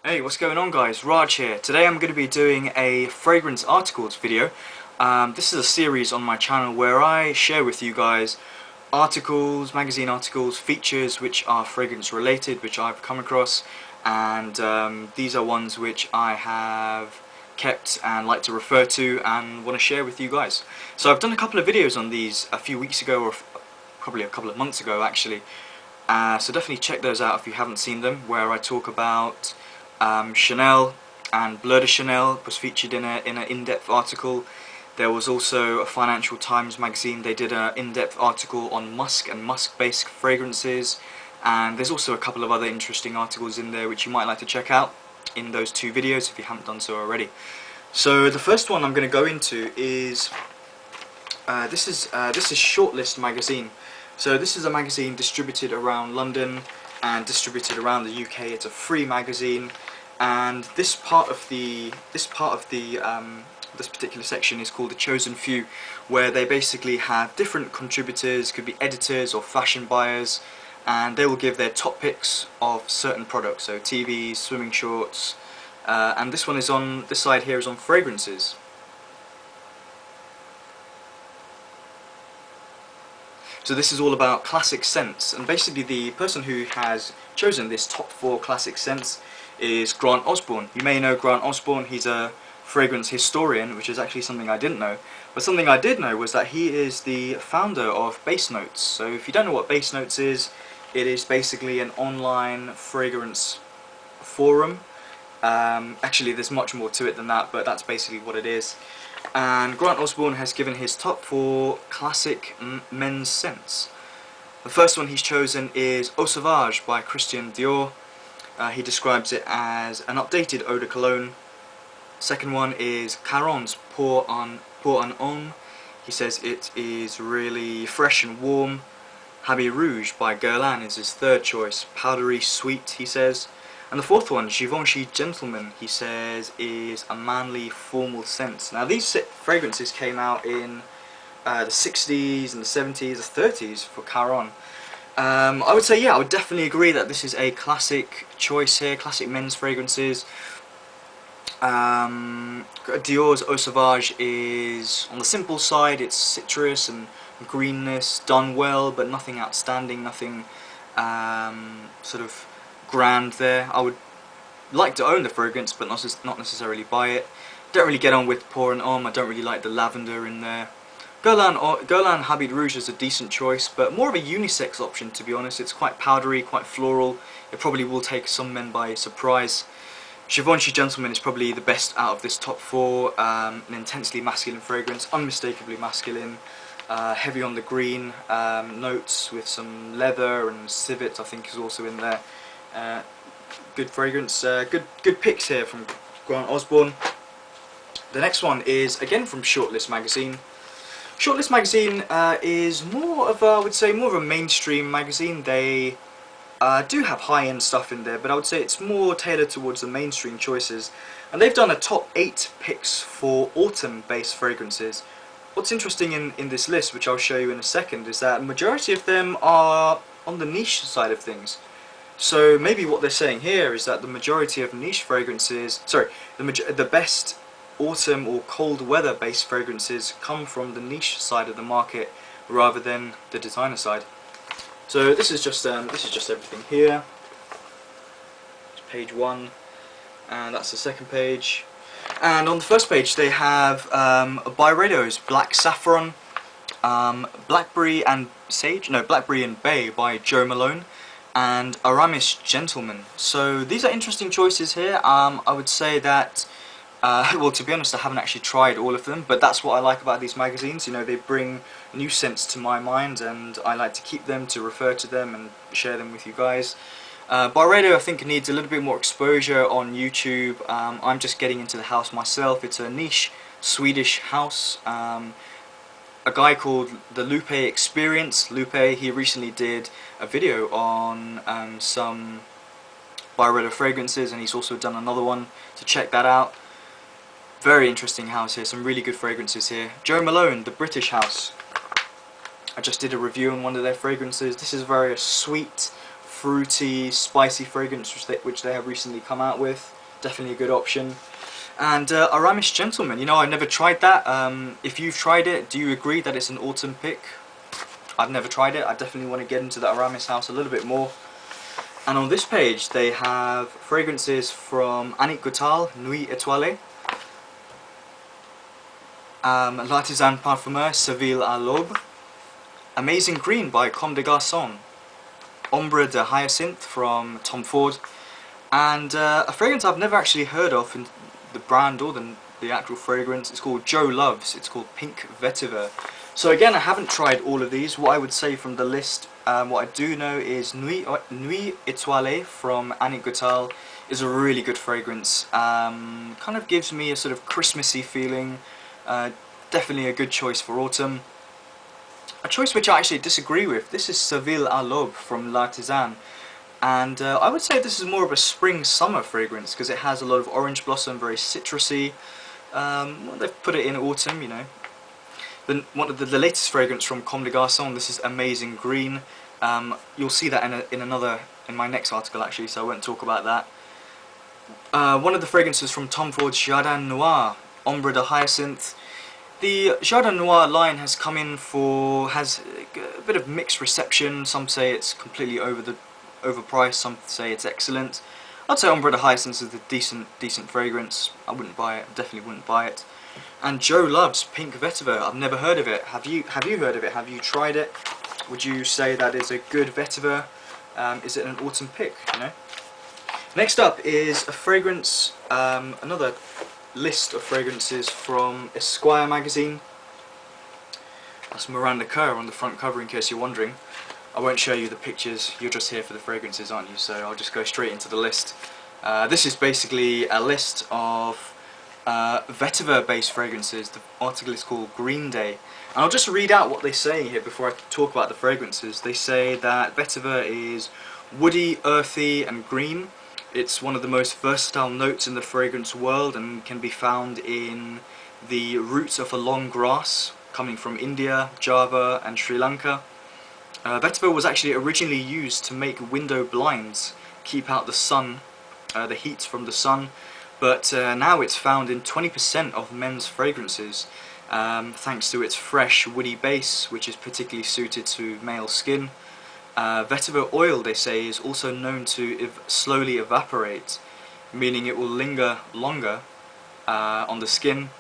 Hey, what's going on guys? Raj here. Today I'm going to be doing a fragrance articles video. This is a series on my channel where I share with you guys articles, magazine articles, features which are fragrance related, which I've come across, and these are ones which I have kept and like to refer to and want to share with you guys. So I've done a couple of videos on these a few weeks ago, or probably a couple of months ago actually. So definitely check those out if you haven't seen them, where I talk about Chanel and Bleu de Chanel was featured in an in-depth article. There was also a Financial Times magazine, they did an in-depth article on musk and musk-based fragrances, and there's also a couple of other interesting articles in there which you might like to check out in those two videos if you haven't done so already. So the first one I'm going to go into is this is Shortlist magazine. So this is a magazine distributed around London and distributed around the UK. It's a free magazine, and this particular section is called the Chosen Few, where they basically have different contributors, could be editors or fashion buyers, and they will give their top picks of certain products, so TVs, swimming shorts, and this one is on, this side here is on fragrances. So this is all about classic scents, and basically the person who has chosen this top 4 classic scents is Grant Osborne. You may know Grant Osborne, he's a fragrance historian, which is actually something I didn't know. But something I did know was that he is the founder of Basenotes. So if you don't know what Basenotes is, it is basically an online fragrance forum. Actually there's much more to it than that, but that's basically what it is. And Grant Osborne has given his top 4 classic men's scents. The first one he's chosen is Sauvage by Christian Dior. He describes it as an updated eau de cologne. Second one is Caron's Pour un Homme. He says it is really fresh and warm. Rouge by Guerlain is his third choice. Powdery sweet, he says. And the fourth one, Givenchy Gentleman, he says, is a manly, formal scent. Now these fragrances came out in the 60s and the 70s, the 30s for Caron. I would say, yeah, I would definitely agree that this is a classic choice here, classic men's fragrances. Dior's Eau Sauvage is on the simple side, it's citrus and greenness, done well, but nothing outstanding, nothing sort of grand there. I would like to own the fragrance, but not necessarily buy it. Don't really get on with Pour un Homme. I don't really like the lavender in there. Guerlain Habit Rouge is a decent choice, but more of a unisex option, to be honest. It's quite powdery, quite floral. It probably will take some men by surprise. Givenchy Gentleman is probably the best out of this top 4. An intensely masculine fragrance, unmistakably masculine. Heavy on the green notes with some leather and civets, I think, is also in there. Good fragrance, good picks here from Grant Osborne. The next one is again from Shortlist magazine. Shortlist magazine is more of a, I would say, more of a mainstream magazine. They do have high-end stuff in there, but I would say it's more tailored towards the mainstream choices. And they've done a top 8 picks for autumn-based fragrances. What's interesting in this list, which I'll show you in a second, is that the majority of them are on the niche side of things. So maybe what they're saying here is that the majority of niche fragrances, the best autumn or cold weather based fragrances come from the niche side of the market rather than the designer side. So this is just everything here. It's page 1, and that's the second page. And on the first page they have Byredo's Black Saffron, Blackberry and Bay by Joe Malone, and Aramis Gentleman. So these are interesting choices here. I would say that, well, to be honest, I haven't actually tried all of them, but that's what I like about these magazines. You know, they bring new scents to my mind, and I like to keep them, to refer to them and share them with you guys. Byredo, I think, needs a little bit more exposure on YouTube. I'm just getting into the house myself. It's a niche Swedish house. A guy called the Lupe Experience. Lupe, he recently did a video on some Byredo fragrances, and he's also done another one, so check that out. Very interesting house here, some really good fragrances here. Joe Malone, the British house. I just did a review on one of their fragrances. This is very sweet, fruity, spicy fragrance which they have recently come out with. Definitely a good option. And Aramis Gentleman, you know, I've never tried that. If you've tried it, do you agree that it's an autumn pick? I've never tried it. I definitely want to get into the Aramis house a little bit more. And on this page they have fragrances from Annick Goutal, Nuit, Etoilee, L'artisan parfumeur, Seville à l'Aube, Amazingreen by Comme des Garcons, Ombre de Hyacinth from Tom Ford, and a fragrance I've never actually heard of in the brand or the actual fragrance. It's called Joe Loves. It's called Pink Vetiver. So again, I haven't tried all of these. What I would say from the list, what I do know is Nuit Etoilee from Annick Goutal is a really good fragrance. Kind of gives me a sort of Christmassy feeling. Definitely a good choice for autumn. A choice which I actually disagree with. This is Seville à l'Aube from L'Artisan. And I would say this is more of a spring-summer fragrance because it has a lot of orange blossom, very citrusy. Well, they've put it in autumn, you know. Then one of the latest fragrance from Comme des Garcons, this is Amazingreen. You'll see that in my next article actually, so I won't talk about that. One of the fragrances from Tom Ford's Jardin Noir, Ombre de Hyacinth. The Jardin Noir line has come in has a bit of mixed reception. Some say it's completely overpriced, some say it's excellent. I'd say Ombre de Hyacinth is a decent fragrance. I wouldn't buy it, definitely wouldn't buy it. And Joe Loves Pink Vetiver. I've never heard of it. Have you heard of it? Have you tried it? Would you say that is a good vetiver? Is it an autumn pick, you know? Next up is a fragrance, another list of fragrances from Esquire magazine. That's Miranda Kerr on the front cover in case you're wondering. I won't show you the pictures, you're just here for the fragrances, aren't you? So I'll just go straight into the list. This is basically a list of vetiver based fragrances. The article is called Green Day. And I'll just read out what they say here before I talk about the fragrances. They say that vetiver is woody, earthy and green. It's one of the most versatile notes in the fragrance world and can be found in the roots of a long grass coming from India, Java and Sri Lanka. Vetiver was actually originally used to make window blinds, keep out the sun, the heat from the sun, but now it's found in 20% of men's fragrances, thanks to its fresh woody base, which is particularly suited to male skin. Vetiver oil, they say, is also known to slowly evaporate, meaning it will linger longer on the skin.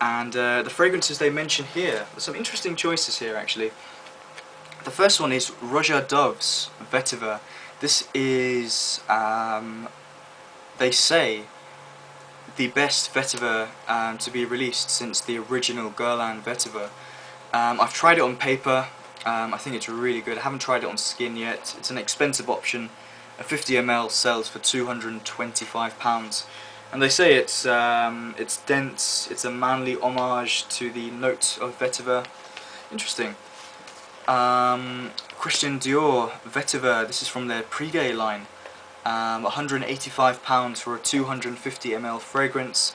And the fragrances they mention here, there's some interesting choices here actually. The first one is Roja Dove's Vetiver. This is, they say, the best vetiver to be released since the original Guerlain vetiver. I've tried it on paper. I think it's really good. I haven't tried it on skin yet. It's an expensive option. A 50 ml sells for £225, and they say it's dense. It's a manly homage to the notes of vetiver. Interesting. Christian Dior Vetiver. This is from their Privee line. £185 for a 250 ml fragrance.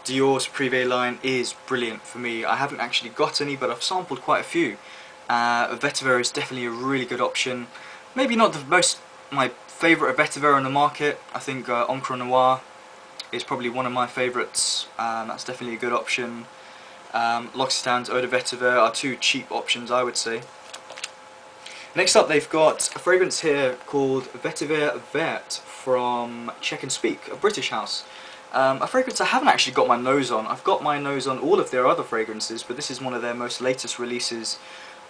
Dior's Privee line is brilliant for me. I haven't actually got any, but I've sampled quite a few. Vetiver is definitely a really good option. Maybe not my favourite vetiver on the market. I think Encre Noir is probably one of my favourites. That's definitely a good option. L'Occitane's Eau de Vetiver are two cheap options, I would say. Next up, they've got a fragrance here called Vetiver Vert from Czech and Speak, a British house. A fragrance I haven't actually got my nose on. I've got my nose on all of their other fragrances, but this is one of their most latest releases.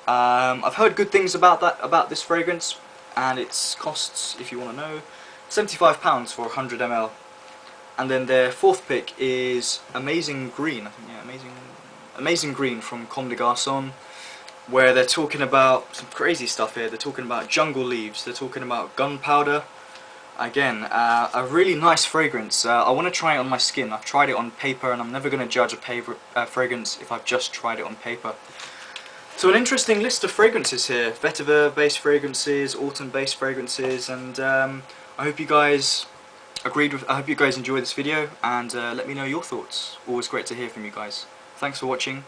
I've heard good things about this fragrance, and its costs, if you want to know, £75 for 100 ml. And then their fourth pick is Amazingreen. I think, yeah, Amazingreen from Comme des Garcons, where they're talking about some crazy stuff here. They're talking about jungle leaves, they're talking about gunpowder. Again, a really nice fragrance. I want to try it on my skin. I've tried it on paper, and I'm never going to judge a fragrance if I've just tried it on paper. So an interesting list of fragrances here. Vetiver based fragrances, autumn based fragrances, and I hope you guys enjoyed this video, and let me know your thoughts. Always great to hear from you guys. Thanks for watching.